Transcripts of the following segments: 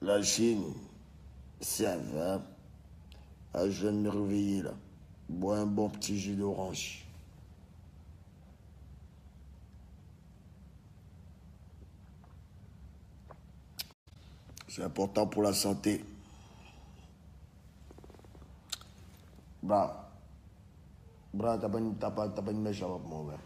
La Chine, ça va. Ah, je viens de me réveiller là. Bois un bon petit jus d'orange. C'est important pour la santé. Bra, t'as pas une mèche avec mon gars.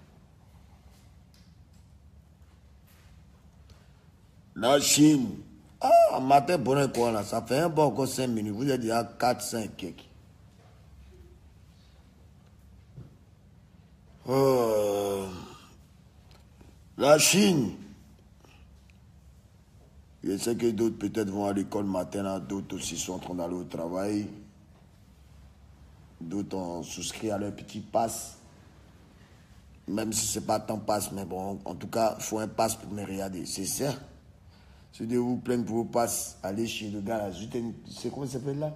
La Chine. Ah, matin, bon quoi là. Ça fait un bon encore 5 minutes. Vous êtes déjà 4, 5 quelques. La Chine. Je sais que d'autres peut-être vont à l'école matin, d'autres aussi sont en train d'aller au travail. D'autres ont souscrit à leur petit pass. Même si ce n'est pas tant passe, mais bon, en tout cas, il faut un pass pour me regarder. C'est ça. Si de vous plaignez pour vos passes, allez chez le gars là. C'est comment ça s'appelle là?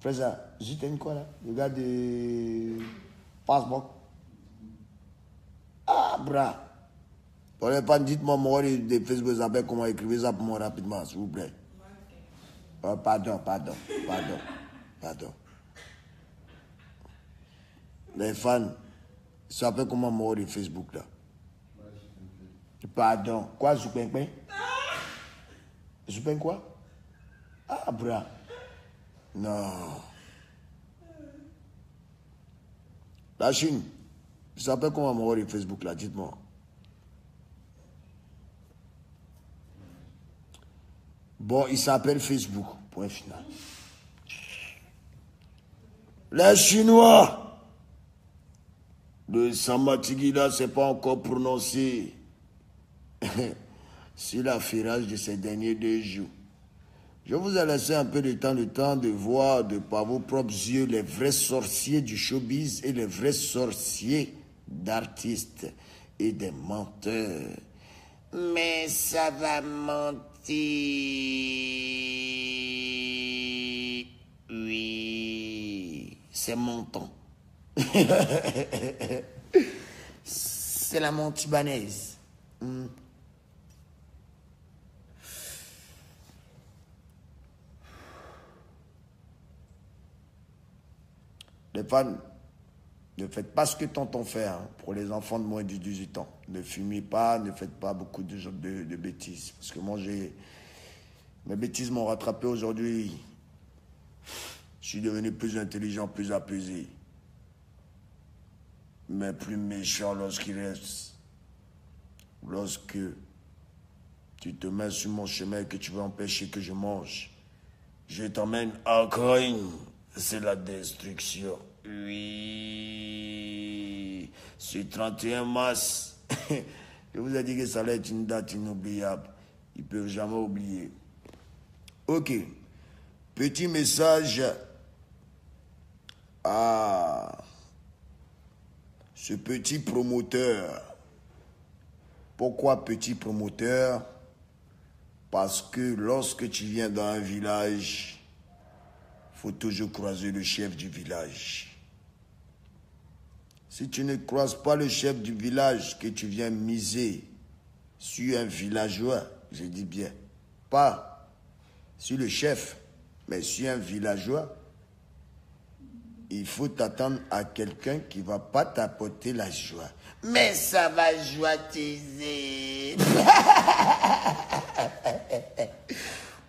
Fais ça. Zuten quoi là? Le gars de passeport. Ah, bras. Dites-moi, moi, de Facebook, appelle comment écrivez ça pour moi rapidement, s'il vous plaît. Pardon. Les fans, ça s'appelle comment moi de Facebook là? Pardon. Quoi, Zoupen? Zoupen quoi? Ah, bras. Non. La Chine, ça s'appelle comment moi de Facebook là? Dites-moi. Bon, il s'appelle Facebook. Point final. Les Chinois. Le Samatigui là, c'est pas encore prononcé. Sur l'affairage de ces derniers 2 jours. Je vous ai laissé un peu de temps de voir de par vos propres yeux les vrais sorciers du showbiz et les vrais sorciers d'artistes et des menteurs. Mais ça va mentir. Oui, c'est mon temps. C'est la montibanaise. Les fans, ne faites pas ce que tonton fait pour les enfants de moins de 18 ans. Ne fumez pas, ne faites pas beaucoup de bêtises. Parce que moi, mes bêtises m'ont rattrapé aujourd'hui. Je suis devenu plus intelligent, plus apaisé. Mais plus méchant lorsqu'il reste. Lorsque tu te mets sur mon chemin et que tu veux empêcher que je mange, je t'emmène encore une. C'est la destruction. Oui. Ce 31 mars, je vous ai dit que ça allait être une date inoubliable. Ils ne peuvent jamais oublier. Ok. Petit message à ce petit promoteur. Pourquoi petit promoteur? Parce que lorsque tu viens dans un village, il faut toujours croiser le chef du village. Si tu ne croises pas le chef du village, que tu viens miser sur un villageois, je dis bien, pas sur le chef, mais sur un villageois, il faut t'attendre à quelqu'un qui ne va pas t'apporter la joie. Mais ça va joitiser.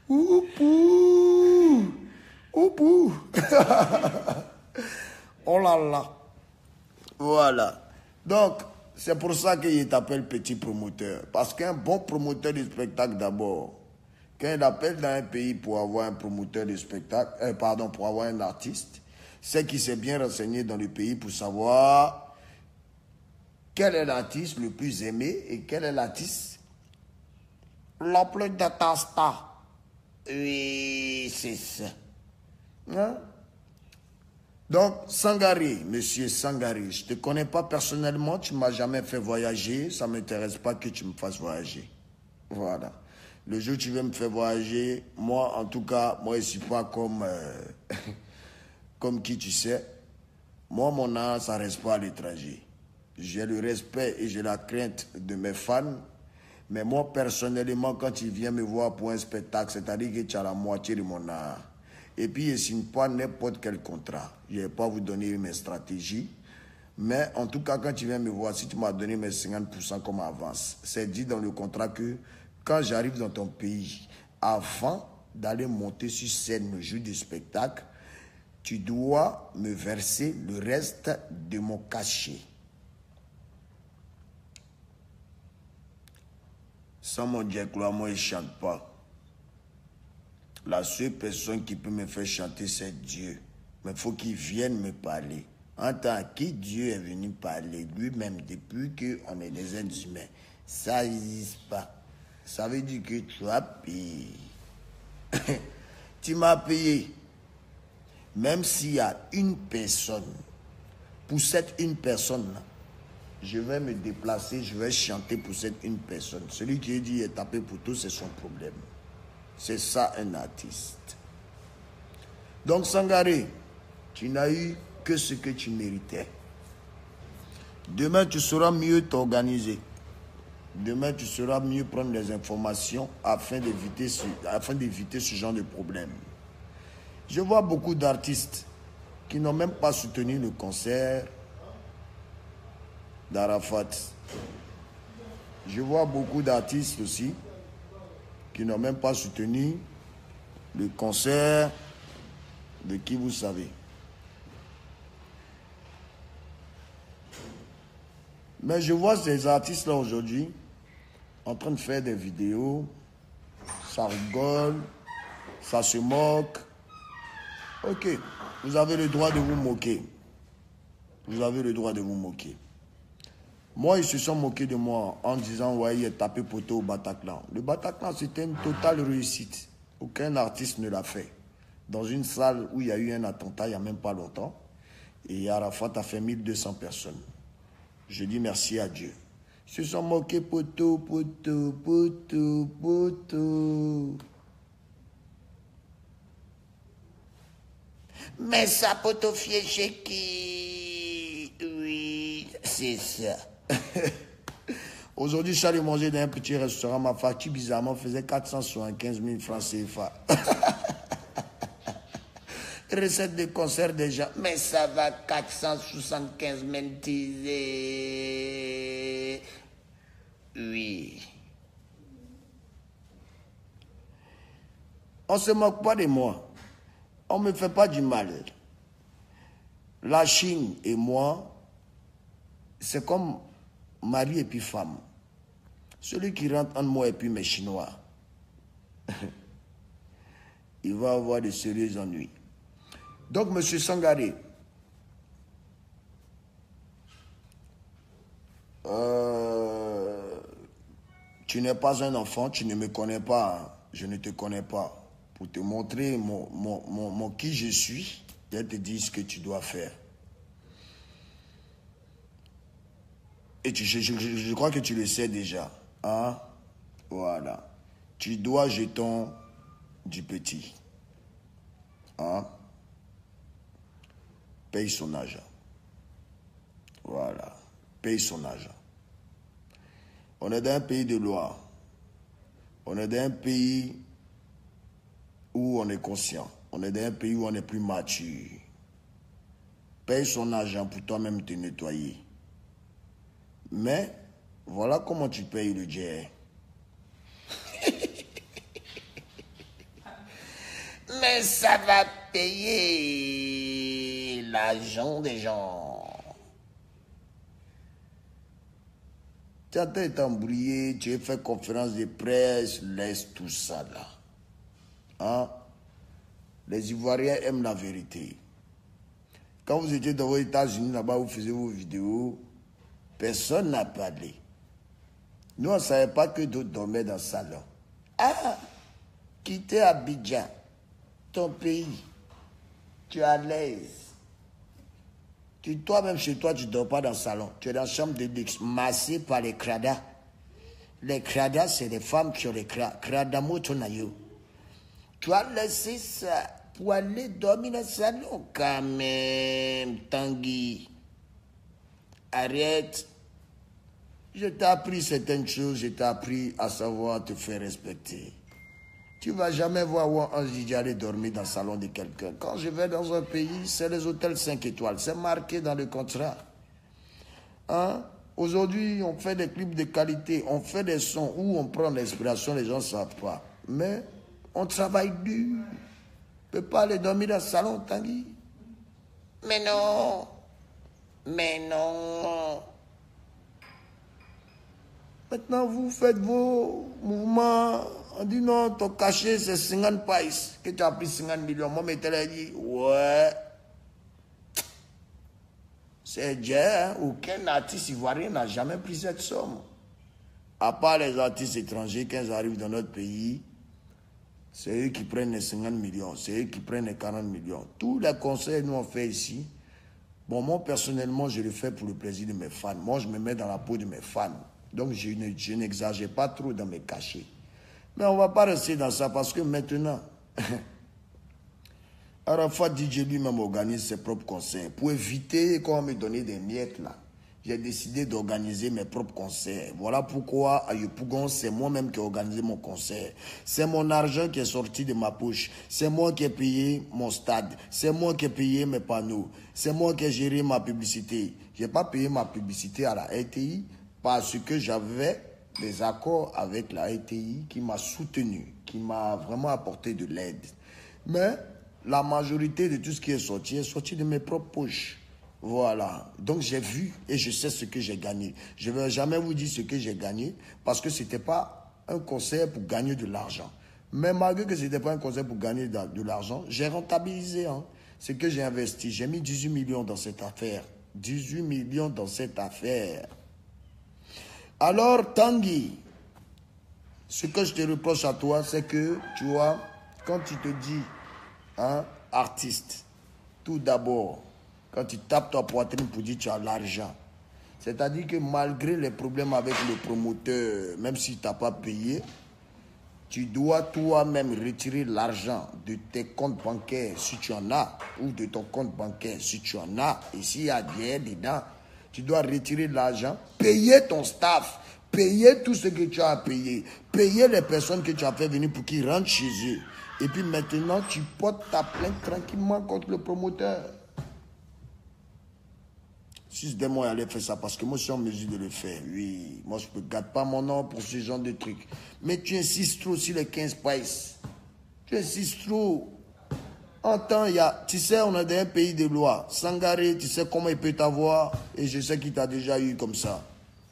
Oupou. Oupou. Oh là là. Voilà. Donc, c'est pour ça qu'il t'appelle petit promoteur. Parce qu'un bon promoteur de spectacle d'abord, quand il appelle dans un pays pour avoir un promoteur de spectacle, pour avoir un artiste, c'est qu'il s'est bien renseigné dans le pays pour savoir quel est l'artiste le plus aimé et quel est l'artiste le plus détesté. Oui, c'est ça. Hein? Donc, Sangaré, monsieur Sangaré, je ne te connais pas personnellement, tu ne m'as jamais fait voyager, ça ne m'intéresse pas que tu me fasses voyager. Voilà. Le jour où tu veux me faire voyager, moi, en tout cas, moi, je ne suis pas comme, comme qui tu sais. Moi, mon âme, ça ne reste pas à l'étranger. J'ai le respect et j'ai la crainte de mes fans, Mais moi, personnellement, quand tu viens me voir pour un spectacle, c'est-à-dire que tu as la moitié de mon art. Et puis, je ne signe pas n'importe quel contrat. Je ne vais pas vous donner mes stratégies. Mais en tout cas, quand tu viens me voir, si tu m'as donné mes 50% comme avance, c'est dit dans le contrat que quand j'arrive dans ton pays, avant d'aller monter sur scène le jour du spectacle, tu dois me verser le reste de mon cachet. Sans mon Dieu, moi, je ne chante pas. La seule personne qui peut me faire chanter, c'est Dieu. Mais il faut qu'il vienne me parler. En tant que Dieu est venu parler lui-même depuis qu'on est des êtres humains. Ça n'existe pas. Ça veut dire que tu as payé. Tu m'as payé. Même s'il y a une personne, pour cette une personne-là, je vais me déplacer, je vais chanter pour cette une personne. Celui qui dit est tapé pour tout, c'est son problème. C'est ça un artiste. Donc Sangaré, tu n'as eu que ce que tu méritais. Demain, tu sauras mieux t'organiser. Demain, tu sauras mieux prendre les informations afin d'éviter ce genre de problème. Je vois beaucoup d'artistes qui n'ont même pas soutenu le concert d'Arafat. Je vois beaucoup d'artistes aussi qui n'ont même pas soutenu le concert de qui vous savez. Mais je vois ces artistes-là aujourd'hui en train de faire des vidéos, ça rigole, ça se moque. Ok, vous avez le droit de vous moquer. Vous avez le droit de vous moquer. Moi, ils se sont moqués de moi en disant, ouais, il est tapé poteau au Bataclan. Le Bataclan, c'était une totale réussite. Aucun artiste ne l'a fait. Dans une salle où il y a eu un attentat il n'y a même pas longtemps, et Arafat a fait 1200 personnes. Je dis merci à Dieu. Ils se sont moqués poteau, poteau, poteau, poteau. Mais ça poteau fier chez qui? Oui, c'est ça. Aujourd'hui, je suis allé manger dans un petit restaurant. Ma facture, bizarrement, faisait 475 000 francs CFA. Recette de concert déjà. Mais ça va, 475 000 tisés. Oui. On ne se moque pas de moi. On ne me fait pas du mal. La Chine et moi, c'est comme mari et puis femme. Celui qui rentre entre moi et puis mes Chinois, il va avoir de sérieux ennuis. Donc, M. Sangaré, tu n'es pas un enfant, tu ne me connais pas, je ne te connais pas. Pour te montrer mon qui je suis, je te dis ce que tu dois faire. Et je crois que tu le sais déjà. Hein? Voilà. Tu dois jeton du petit. Hein? Paye son argent. Voilà. Paye son argent. On est dans un pays de loi. On est dans un pays où on est conscient. On est dans un pays où on est plus mature. Paye son argent pour toi-même te nettoyer. Mais, voilà comment tu payes le jet. Mais ça va payer l'argent des gens. Tu as été embrouillé, tu as fait conférence de presse, laisse tout ça là. Hein? Les Ivoiriens aiment la vérité. Quand vous étiez dans vos États-Unis, là-bas, vous faisiez vos vidéos, personne n'a parlé. Nous, on ne savait pas que d'autres dormaient dans le salon. Ah, quitter Abidjan, ton pays, tu es à l'aise. Toi-même, chez toi, tu ne dors pas dans le salon. Tu es dans la chambre de luxe, massé par les cradas. Les cradas, c'est les femmes qui ont les cradamotonayo. Tu as laissé ça pour aller dormir dans le salon. Quand même, Tanguy. Arrête. Je t'ai appris certaines choses, je t'ai appris à savoir te faire respecter. Tu ne vas jamais voir un Didier aller dormir dans le salon de quelqu'un. Quand je vais dans un pays, c'est les hôtels 5 étoiles. C'est marqué dans le contrat. Hein? Aujourd'hui, on fait des clips de qualité, on fait des sons où on prend l'inspiration, les gens ne savent pas. Mais on travaille dur. On ne peut pas aller dormir dans le salon, Tanguy. Mais non. Mais non. Maintenant, vous faites vos mouvements. On dit non, ton cachet, c'est 50 païs. Que tu as pris 50 millions. Moi, je t'ai dit, ouais. C'est déjà, hein? Aucun artiste ivoirien n'a jamais pris cette somme. À part les artistes étrangers, quand ils arrivent dans notre pays, c'est eux qui prennent les 50 millions. C'est eux qui prennent les 40 millions. Tous les concerts nous on fait ici, bon, moi, personnellement, je le fais pour le plaisir de mes fans. Moi, je me mets dans la peau de mes fans. Donc, je n'exagère pas trop dans mes cachets. Mais on ne va pas rester dans ça parce que maintenant, Arafat DJ lui-même organise ses propres concerts. Pour éviter qu'on me donne des miettes là, j'ai décidé d'organiser mes propres concerts. Voilà pourquoi à Yopougon, c'est moi-même qui ai organisé mon concert. C'est mon argent qui est sorti de ma poche. C'est moi qui ai payé mon stade. C'est moi qui ai payé mes panneaux. C'est moi qui ai géré ma publicité. Je n'ai pas payé ma publicité à la RTI parce que j'avais des accords avec la RTI qui m'a soutenu, qui m'a vraiment apporté de l'aide. Mais la majorité de tout ce qui est sorti de mes propres poches. Voilà. Donc j'ai vu et je sais ce que j'ai gagné. Je ne vais jamais vous dire ce que j'ai gagné parce que ce n'était pas un concert pour gagner de l'argent. Mais malgré que ce n'était pas un concert pour gagner de l'argent, j'ai rentabilisé ce que j'ai investi. J'ai mis 18 millions dans cette affaire. 18 millions dans cette affaire. Alors, Tanguy, ce que je te reproche à toi, c'est que, tu vois, quand tu te dis, hein, artiste, tout d'abord, quand tu tapes ta poitrine pour dire que tu as l'argent, c'est-à-dire que malgré les problèmes avec le promoteur, même si tu n'as pas payé, tu dois toi-même retirer l'argent de tes comptes bancaires si tu en as, ou de ton compte bancaire si tu en as, et s'il y a bien dedans, tu dois retirer l'argent, payer ton staff, payer tout ce que tu as à payer, payer les personnes que tu as fait venir pour qu'ils rentrent chez eux. Et puis maintenant, tu portes ta plainte tranquillement contre le promoteur. Si c'était moi, j'allais faire ça parce que moi, je suis en mesure de le faire. Oui, moi, je ne garde pas mon nom pour ce genre de trucs. Mais tu insistes trop sur les 15 païs. Tu insistes trop. En temps, tu sais, on est dans un pays de loi. Sangaré, tu sais comment il peut t'avoir. Et je sais qu'il t'a déjà eu comme ça.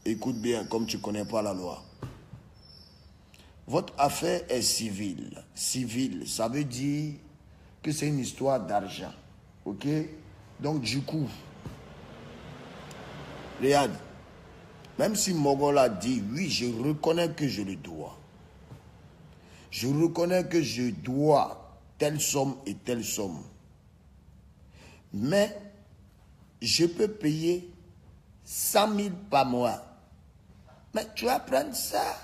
Écoute bien, comme tu ne connais pas la loi. Votre affaire est civile. Civile, ça veut dire que c'est une histoire d'argent. Ok? Donc, du coup, regarde, même si Mogol a dit, oui, je reconnais que je le dois. Je reconnais que je dois telle somme et telle somme. Mais je peux payer 100 000 par mois. Mais tu vas prendre ça?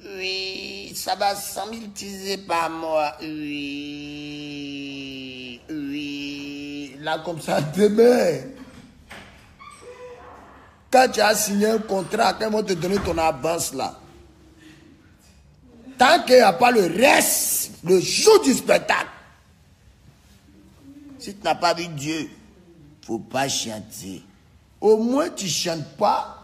Oui, ça va 100 000 tisés par mois. Oui, oui. Là, comme ça, demain, quand tu as signé un contrat, quand ils vont te donner ton avance là, tant qu'il n'y a pas le reste, le jour du spectacle, si tu n'as pas vu Dieu, il ne faut pas chanter. Au moins, tu ne chantes pas.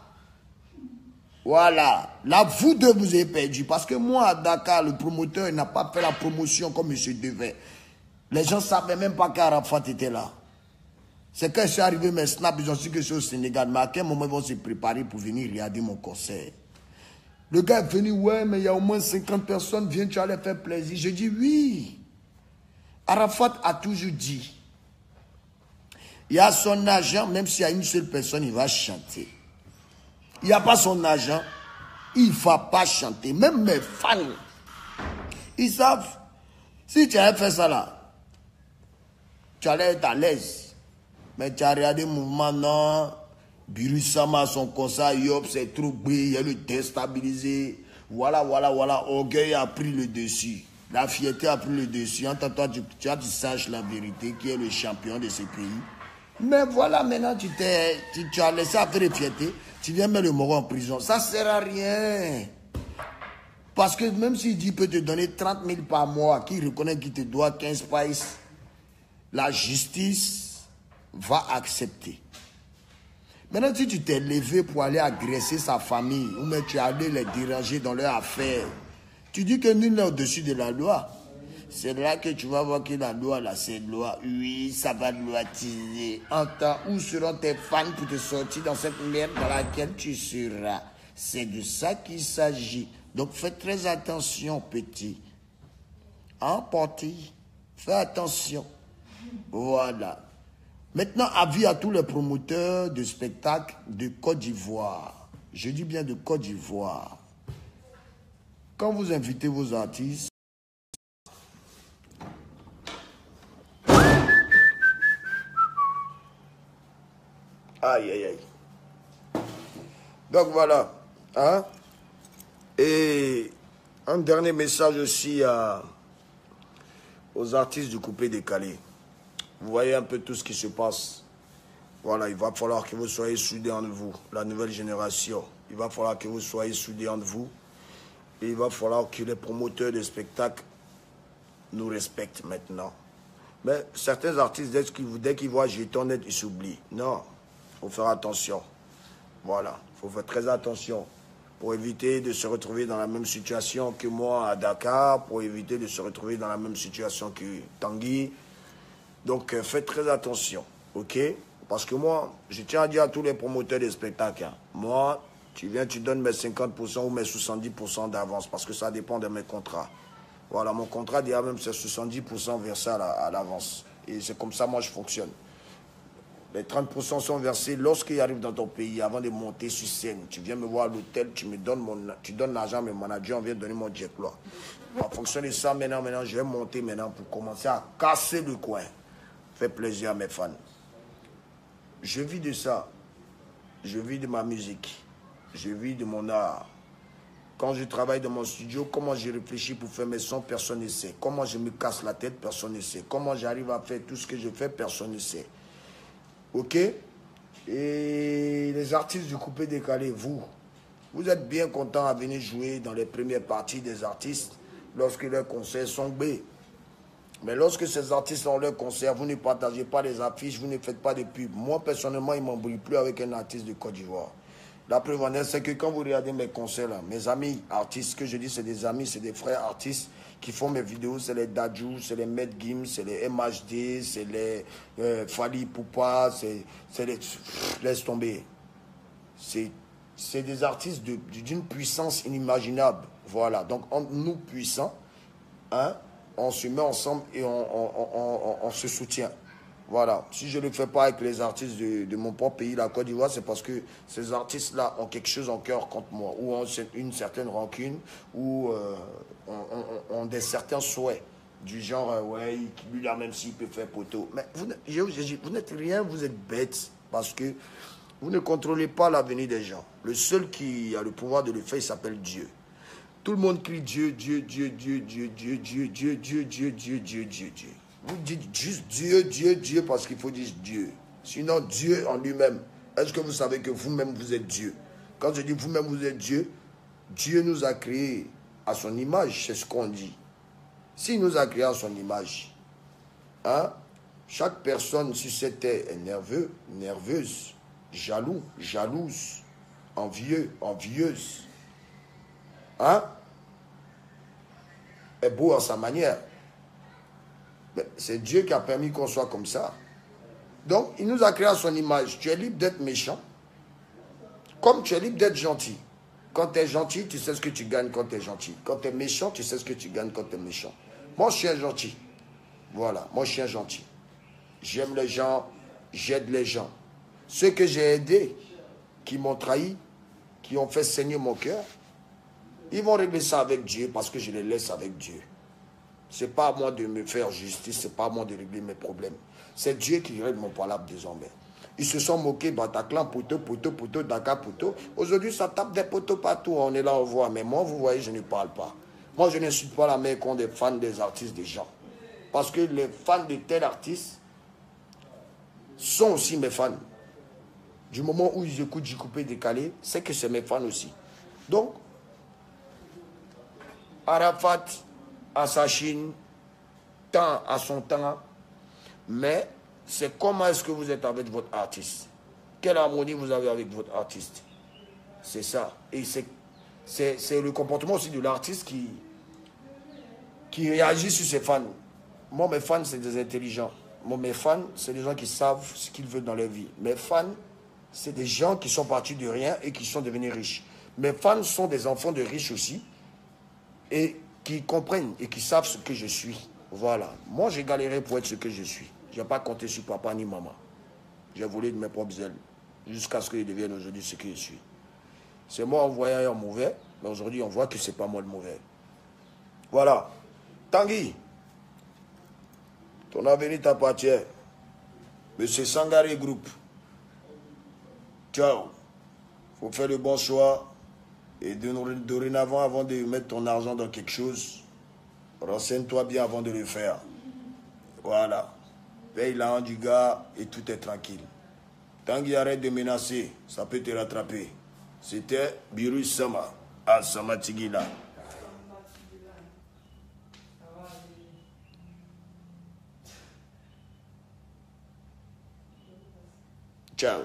Voilà. Là, vous deux, vous avez perdu. Parce que moi, à Dakar, le promoteur n'a pas fait la promotion comme il se devait. Les gens ne savaient même pas qu'Arafat était là. C'est quand je suis arrivé, mes snaps, ils ont su que je suis au Sénégal. Mais à quel moment ils vont se préparer pour venir regarder mon concert? Le gars est venu, ouais, mais il y a au moins 50 personnes, viens, tu allais faire plaisir. Je dis oui. Arafat a toujours dit, il y a son agent, même s'il y a une seule personne, il va chanter. Il n'y a pas son agent, il ne va pas chanter. Même mes fans, ils savent, si tu allais faire ça là, tu allais être à l'aise. Mais tu as regardé le mouvement, non. Birusama, son concert, Yop, c'est trop brillant, il a le déstabilisé. Voilà. Orgueil a pris le dessus. La fierté a pris le dessus. En tant que toi, tu saches la vérité, qui est le champion de ce pays. Mais voilà, maintenant, tu as laissé affaire de fierté. Tu viens mettre le moro en prison. Ça ne sert à rien. Parce que même s'il dit qu'il peut te donner 30 000 par mois, qu'il reconnaît qu'il te doit 15 pièces, la justice va accepter. Maintenant, si tu t'es levé pour aller agresser sa famille, ou même tu es allé les déranger dans leurs affaires, tu dis que nul n'est au-dessus de la loi. C'est là que tu vas voir que la loi, là, c'est une loi. Oui, ça va loitiser. En temps, où seront tes fans pour te sortir dans cette merde dans laquelle tu seras? C'est de ça qu'il s'agit. Donc, fais très attention, petit. Hein, petit? Fais attention. Voilà. Maintenant, avis à tous les promoteurs de spectacles de Côte d'Ivoire. Je dis bien de Côte d'Ivoire. Quand vous invitez vos artistes, aïe, aïe, aïe. Donc voilà. Hein? Et un dernier message aussi aux artistes du coupé décalé. Vous voyez un peu tout ce qui se passe. Voilà, il va falloir que vous soyez soudés entre vous, la nouvelle génération. Il va falloir que vous soyez soudés entre vous. Et il va falloir que les promoteurs de spectacles nous respectent maintenant. Mais certains artistes, dès qu'ils voient jeton net, ils s'oublient. Non, il faut faire attention. Voilà, il faut faire très attention pour éviter de se retrouver dans la même situation que moi à Dakar, pour éviter de se retrouver dans la même situation que Tanguy. Donc, faites très attention, ok? Parce que moi, je tiens à dire à tous les promoteurs de spectacles, hein, moi, tu viens, tu donnes mes 50% ou mes 70% d'avance, parce que ça dépend de mes contrats. Voilà, mon contrat dit même c'est 70% versé à l'avance. Et c'est comme ça, moi, je fonctionne. Les 30% sont versés lorsqu'ils arrivent dans ton pays, avant de monter sur scène. Tu viens me voir à l'hôtel, tu donnes l'argent à mes managers, on vient donner mon jet là. En fonction de ça, maintenant, je vais monter maintenant pour commencer à casser le coin. Fait plaisir à mes fans. Je vis de ça. Je vis de ma musique. Je vis de mon art. Quand je travaille dans mon studio, comment je réfléchis pour faire mes sons, personne ne sait. Comment je me casse la tête, personne ne sait. Comment j'arrive à faire tout ce que je fais, personne ne sait. Ok? Et les artistes du coupé décalé, vous êtes bien contents à venir jouer dans les premières parties des artistes lorsque leurs concerts sont B. Mais lorsque ces artistes ont leur concert, vous ne partagez pas les affiches, vous ne faites pas de pub. Moi, personnellement, il ne m'embrouille plus avec un artiste de Côte d'Ivoire. La preuve en est, c'est que quand vous regardez mes concerts, là, mes amis artistes, que je dis, c'est des amis, c'est des frères artistes qui font mes vidéos, c'est les Dadju, c'est les Med Gim, c'est les MHD, c'est les Fali Poupa, c'est les... Laisse tomber. C'est des artistes d'une puissance inimaginable. Voilà, donc nous puissants, hein, on se met ensemble et on se soutient. Voilà. Si je ne le fais pas avec les artistes de mon propre pays, la Côte d'Ivoire, c'est parce que ces artistes-là ont quelque chose en cœur contre moi, ou ont une certaine rancune, ou ont certains souhaits, du genre, ouais, lui-là, même s'il peut faire poteau. Mais vous n'êtes rien, vous êtes bêtes, parce que vous ne contrôlez pas l'avenir des gens. Le seul qui a le pouvoir de le faire, il s'appelle Dieu. Tout le monde crie Dieu, Dieu, Dieu, Dieu, Dieu, Dieu, Dieu, Dieu, Dieu, Dieu, Dieu, Dieu, Dieu, Dieu. Vous dites juste Dieu, Dieu, Dieu parce qu'il faut dire Dieu. Sinon, Dieu en lui-même, est-ce que vous savez que vous-même vous êtes Dieu? Quand je dis vous-même vous êtes Dieu, Dieu nous a créés à son image, c'est ce qu'on dit. S'il nous a créés à son image, hein, chaque personne sur cette terre est nerveux, nerveuse, jaloux, jalouse, envieux, envieuse. Hein? Est beau à sa manière. C'est Dieu qui a permis qu'on soit comme ça. Donc, il nous a créé à son image. Tu es libre d'être méchant, comme tu es libre d'être gentil. Quand tu es gentil, tu sais ce que tu gagnes quand tu es gentil. Quand tu es méchant, tu sais ce que tu gagnes quand tu es méchant. Moi, je suis un gentil. Voilà, moi, je suis un gentil. J'aime les gens, j'aide les gens. Ceux que j'ai aidés, qui m'ont trahi, qui ont fait saigner mon cœur, ils vont régler ça avec Dieu parce que je les laisse avec Dieu. Ce n'est pas à moi de me faire justice, ce n'est pas à moi de régler mes problèmes. C'est Dieu qui règle mon problème désormais. Ils se sont moqués, Bataclan, poteau, poteau, poteau, Dakar, poteau. Aujourd'hui, ça tape des poteaux partout, on est là, on voit. Mais moi, vous voyez, je ne parle pas. Moi, je n'insulte pas la mère qu'on des fans des artistes, des gens. Parce que les fans de tel artiste, sont aussi mes fans. Du moment où ils écoutent J-Coupé décalé, c'est que c'est mes fans aussi. Donc, Arafat a sa Chine, temps à son temps, mais c'est comment est-ce que vous êtes avec votre artiste. Quelle harmonie vous avez avec votre artiste. C'est ça. Et c'est le comportement aussi de l'artiste qui réagit sur ses fans. Moi, mes fans, c'est des intelligents. Moi, mes fans, c'est des gens qui savent ce qu'ils veulent dans leur vie. Mes fans, c'est des gens qui sont partis de rien et qui sont devenus riches. Mes fans sont des enfants de riches aussi et qui comprennent et qui savent ce que je suis. Voilà. Moi, j'ai galéré pour être ce que je suis. Je n'ai pas compté sur papa ni maman. J'ai volé de mes propres ailes jusqu'à ce qu'ils deviennent aujourd'hui ce que je suis. C'est moi en voyant un mauvais, mais aujourd'hui, on voit que ce n'est pas moi le mauvais. Voilà. Tanguy, ton avenir t'appartient. Monsieur Sangaré Group. Ciao. Il faut faire le bon choix. Et dorénavant, avant de mettre ton argent dans quelque chose, renseigne-toi bien avant de le faire. Voilà. Paye l'argent du gars et tout est tranquille. Tanguy, arrête de menacer. Ça peut te rattraper. C'était Biru Sama. À Sama Tigila. Ciao.